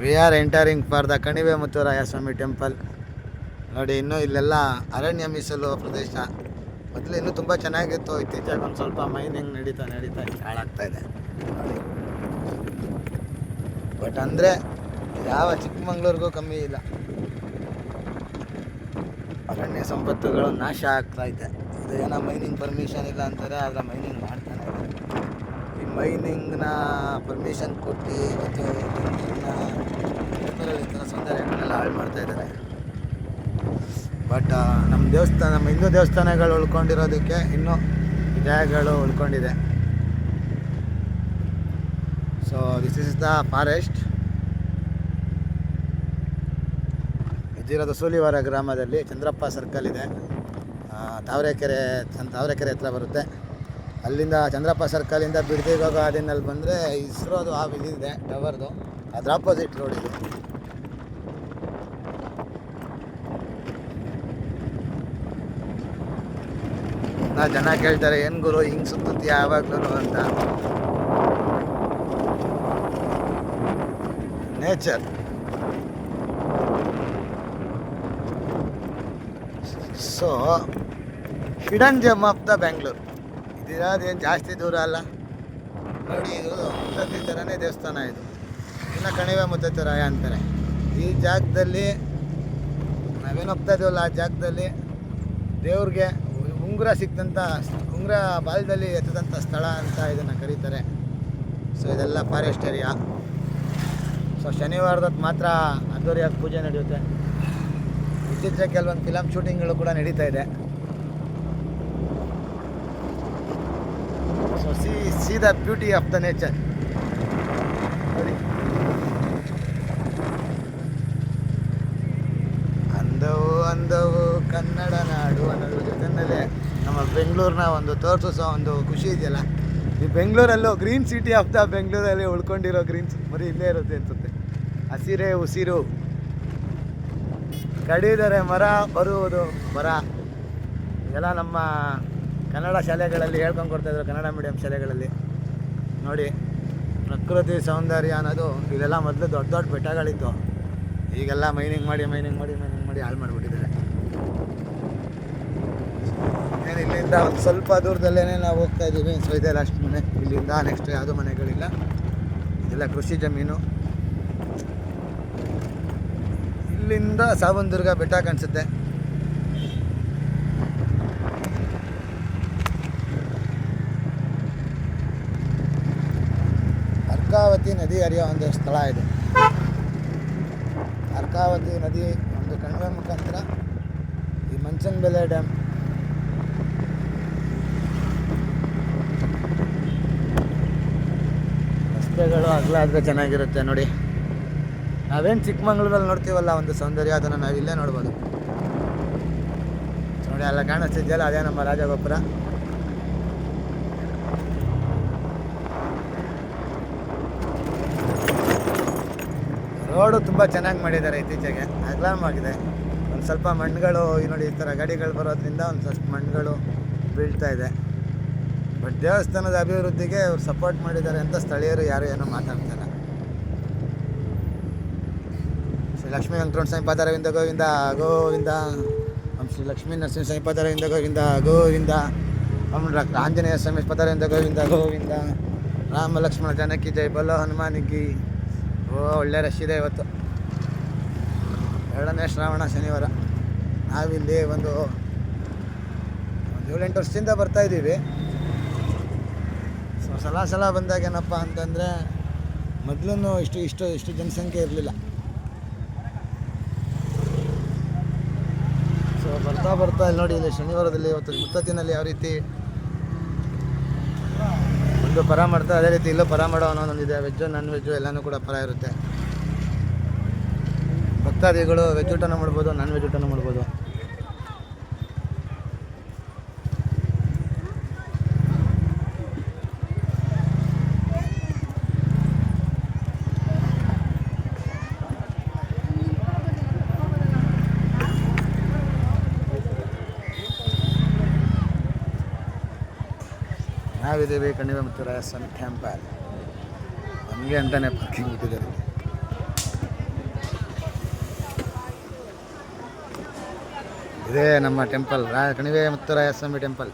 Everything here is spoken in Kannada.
We are entering for the ಕಣಿವೆ ಮುತ್ತುರಾಯ ಸ್ವಾಮಿ ಟೆಂಪಲ್. ನೋಡಿ, ಇನ್ನೂ ಇಲ್ಲೆಲ್ಲ ಅರಣ್ಯ ಮೀಸಲು ಪ್ರದೇಶ. ಮೊದಲು ಇನ್ನೂ ತುಂಬ ಚೆನ್ನಾಗಿತ್ತು, ಇತ್ತೀಚೆಗೆ ಒಂದು ಸ್ವಲ್ಪ ಮೈನಿಂಗ್ ನಡೀತಾ ಹಾಳಾಗ್ತಾ ಇದೆ ನೋಡಿ. ಬಟ್ ಅಂದರೆ ಯಾವ ಚಿಕ್ಕಮಂಗ್ಳೂರಿಗೂ ಕಮ್ಮಿ ಇಲ್ಲ, ಅರಣ್ಯ ಸಂಪತ್ತುಗಳು ನಾಶ ಆಗ್ತಾ ಇದೆ. ಇದು ಏನೋ ಮೈನಿಂಗ್ ಪರ್ಮಿಷನ್ ಇಲ್ಲ ಅಂತಾರೆ, ಆದರೆ ಮೈನಿಂಗ್ ಮಾಡ್ತಾನೆ ಇದ್ದಾರೆ. ಈ ಮೈನಿಂಗ್ನ ಪರ್ಮಿಷನ್ ಕೊಟ್ಟು ಮತ್ತು ಈ ಥರ ಸೌಂದರ್ಯಗಳನ್ನೆಲ್ಲ ಹಾಳು ಮಾಡ್ತಾ ಇದ್ದಾರೆ. ಬಟ್ ನಮ್ಮ ಹಿಂದೂ ದೇವಸ್ಥಾನಗಳು ಉಳ್ಕೊಂಡಿರೋದಕ್ಕೆ ಇನ್ನೂ ಜಾಗಗಳು ಉಳ್ಕೊಂಡಿದೆ. So this is the forest. ಇದಿರೋದು ಸೂಲಿವಾರ ಗ್ರಾಮದಲ್ಲಿ ಚಂದ್ರಪ್ಪ ಸರ್ಕಲ್ ಇದೆ. ತಾವರೆಕೆರೆ ಹತ್ರ ಬರುತ್ತೆ. ಅಲ್ಲಿಂದ ಚಂದ್ರಪ್ಪ ಸರ್ಕಲಿಂದ ಬಿಡದಿಗೆ ಹೋಗೋ ಹಾದಿನಲ್ಲಿ ಬಂದರೆ ಇಸ್ರೋದು ಇದಿದೆ ಟವರ್ದು, ಅದ್ರ ಆಪೋಸಿಟ್ ರೋಡ್ ಇದೆ. ಜನ ಕೇಳ್ತಾರೆ, ಏನು ಗುರು ಹಿಂಗೆ ಸುತ್ತಿ ಯಾವಾಗ್ಲೂ ಅಂತ. Nature. So hidden gem of the Bengaluru. ಇದಿರೋದೇನು ಜಾಸ್ತಿ ದೂರ ಅಲ್ಲ ನೋಡಿ. ಇದು ಮುತ್ತತ್ತಿ ಥರನೇ ದೇವಸ್ಥಾನ. ಇದು ಇನ್ನು ಕಣಿವೆ ಮುತ್ತತ್ತಿ ಅಂತಾರೆ. ಈ ಜಾಗದಲ್ಲಿ ನಾವೇನು ಹೋಗ್ತಾ ಇದೀವಲ್ಲ, ಆ ಜಾಗದಲ್ಲಿ ದೇವ್ರಿಗೆ ಉಂಗುರ ಸಿಕ್ತಂಥ, ಉಂಗುರ ಬಾಲದಲ್ಲಿ ಎತ್ತದಂಥ ಸ್ಥಳ ಅಂತ ಇದನ್ನು ಕರೀತಾರೆ. ಸೊ ಇದೆಲ್ಲ ಫಾರೆಸ್ಟ್ ಏರಿಯಾ. ಸೊ ಶನಿವಾರದತ್ತು ಮಾತ್ರ ಅದ್ದೂರಿಯಾಗಿ ಪೂಜೆ ನಡೆಯುತ್ತೆ. ಇತ್ತೀಚೆಗೆ ಕೆಲವೊಂದು ಫಿಲಮ್ ಶೂಟಿಂಗ್ಗಳು ಕೂಡ ನಡೀತಾ ಇದೆ. So C the beauty of the nature ನೋಡಿ. ಅಂದವು ಕನ್ನಡ ನಾಡು ಅನ್ನೋದ್ರ ಜೊತೆಯಲ್ಲೇ ನಮ್ಮ ಬೆಂಗಳೂರಿನ ಒಂದು ತೋರಿಸೋ ಒಂದು ಖುಷಿ ಇದೆಯಲ್ಲ. ಈ ಬೆಂಗಳೂರಲ್ಲೂ ಗ್ರೀನ್ ಸಿಟಿ ಆಫ್ ದ ಬೆಂಗಳೂರಲ್ಲಿ ಉಳ್ಕೊಂಡಿರೋ ಗ್ರೀನ್ಸ್ ಬರೀ ಇಲ್ಲೇ ಇರುತ್ತೆ ಅನ್ಸುತ್ತೆ. ಹಸಿರೇ ಉಸಿರು, ಕಡಿದರೆ ಮರ ಬರುವುದು ಮರ. ಇದೆಲ್ಲ ನಮ್ಮ ಕನ್ನಡ ಶಾಲೆಗಳಲ್ಲಿ ಹೇಳ್ಕೊಂಡು ಕೊಡ್ತಾಯಿದ್ರು, ಕನ್ನಡ ಮೀಡಿಯಂ ಶಾಲೆಗಳಲ್ಲಿ. ನೋಡಿ, ಪ್ರಕೃತಿ ಸೌಂದರ್ಯ ಅನ್ನೋದು ಇಲ್ಲೆಲ್ಲ ಮೊದಲು ದೊಡ್ಡ ದೊಡ್ಡ ಬೆಟ್ಟಗಳಿತ್ತು. ಈಗೆಲ್ಲ ಮೈನಿಂಗ್ ಮಾಡಿ ಹಾಳು ಮಾಡಿಬಿಟ್ಟಿದ್ದಾರೆ. ಏನು ಇಲ್ಲಿಂದ ಒಂದು ಸ್ವಲ್ಪ ದೂರದಲ್ಲೇ ನಾವು ಹೋಗ್ತಾ ಇದ್ದೀವಿ. ಸೊ ಇದೆ ಲಾಸ್ಟ್ ಮನೆ. ಇಲ್ಲಿಂದ ನೆಕ್ಸ್ಟ್ ಯಾವುದೂ ಮನೆಗಳಿಲ್ಲ, ಇದೆಲ್ಲ ಕೃಷಿ ಜಮೀನು. ಇಲ್ಲಿಂದ ಸಾವಂದುರ್ಗ ಬೆಟ್ಟ ಕಾಣಿಸುತ್ತೆ. ಅರ್ಕಾವತಿ ನದಿ ಹರಿಯೋ ಒಂದು ಸ್ಥಳ ಇದೆ. ಅರ್ಕಾವತಿ ನದಿ ಒಂದು ಕಣಿವೆ ಮುಖಾಂತರ ಈ ಮಂಚನಬೆಲೆ ಡ್ಯಾಮ್, ರಸ್ತೆಗಳು ಅಗಲ ಆದರೆ ಚೆನ್ನಾಗಿರುತ್ತೆ ನೋಡಿ. ನಾವೇನು ಚಿಕ್ಕಮಂಗ್ಳೂರಲ್ಲಿ ನೋಡ್ತೀವಲ್ಲ ಒಂದು ಸೌಂದರ್ಯ, ಅದನ್ನು ನಾವು ಇಲ್ಲೇ ನೋಡ್ಬೋದು ನೋಡಿ. ಅಲ್ಲ ಕಾಣಿಸ್ತಿದೆಯಲ್ಲ, ಅದೇ ನಮ್ಮ ರಾಜಗೋಪುರ. ರೋಡು ತುಂಬ ಚೆನ್ನಾಗಿ ಮಾಡಿದ್ದಾರೆ ಇತ್ತೀಚೆಗೆ, ಅಗಲವಾಗಿದೆ. ಒಂದು ಸ್ವಲ್ಪ ಮಣ್ಣುಗಳು ನೋಡಿ, ಈ ಥರ ಗಾಡಿಗಳು ಬರೋದ್ರಿಂದ ಒಂದು ಸ್ವಲ್ಪ ಮಣ್ಣುಗಳು ಬೀಳ್ತಾ ಇದೆ. ಬಟ್ ದೇವಸ್ಥಾನದ ಅಭಿವೃದ್ಧಿಗೆ ಅವ್ರು ಸಪೋರ್ಟ್ ಮಾಡಿದ್ದಾರೆ ಅಂತ ಸ್ಥಳೀಯರು ಯಾರು ಏನೋ ಮಾತಾಡ್ತಾರೆ. ಶ್ರೀ ಲಕ್ಷ್ಮೀ ವೆಂಕಟರಮಣ ಸ್ವಾಮಿ ಪಾದಾರವಿಂದ ಗೋವಿಂದ ಗೋವಿಂದ. ಶ್ರೀ ಲಕ್ಷ್ಮೀ ನರಸಿಂಹ ಸ್ವಾಮಿ ಪಾದಾರವಿಂದ ಗೋವಿಂದ ಗೋವಿಂದ. ಆಂಜನೇಯ ಸ್ವಾಮಿ ಪಾದಾರವಿಂದ ಗೋವಿಂದ ಗೋವಿಂದ. ರಾಮ ಲಕ್ಷ್ಮಣ ಜಾನಕಿ ಜೈ ಬಲೋ ಹನುಮಾನಿಗಿ. ಒಳ್ಳೆ ರಶ್ ಇದೆ ಇವತ್ತು, 2ನೇ ಶ್ರಾವಣ ಶನಿವಾರ. ನಾವಿಲ್ಲಿ ಒಂದು 7-8 ವರ್ಷದಿಂದ ಬರ್ತಾಯಿದ್ದೀವಿ. ಸೊ ಸಲ ಬಂದಾಗ ಏನಪ್ಪ ಅಂತಂದರೆ, ಮೊದಲು ಇಷ್ಟು ಜನಸಂಖ್ಯೆ ಇರಲಿಲ್ಲ. ಸೊ ಬರ್ತಾ ಇಲ್ಲಿ ನೋಡಿ, ಇಲ್ಲಿ ಶನಿವಾರದಲ್ಲಿ ಇವತ್ತು ಮುತ್ತತ್ತಿನಲ್ಲಿ ಯಾವ ರೀತಿ ಒಂದು ಪರ ಮಾಡ್ತಾರೆ, ಅದೇ ರೀತಿ ಇಲ್ಲೂ ಪರ ಮಾಡೋ ಅನ್ನೋದೊಂದಿದೆ. ವೆಜ್ಜು ನಾನ್ ವೆಜ್ಜು ಎಲ್ಲನೂ ಕೂಡ ಪರ ಇರುತ್ತೆ. ಭಕ್ತಾದಿಗಳು ವೆಜ್ ಊಟನೂ ಮಾಡ್ಬೋದು, ನಾನ್ ವೆಜ್ ಊಟನೂ ಮಾಡ್ಬೋದು. ನಾವಿದ್ದೀವಿ ಕಣಿವೆ ಮುತ್ತುರಾಯ ಸ್ವಾಮಿ ಟೆಂಪಲ್. ನಮಗೆ ಅಂತಲೇ ಪಾರ್ಕಿಂಗ್ ಇಟ್ಟಿದ್ದಾರೆ. ಇದೇ ನಮ್ಮ ಟೆಂಪಲ್ ಕಣಿವೆ ಮುತ್ತುರಾಯ ಸ್ವಾಮಿ ಟೆಂಪಲ್.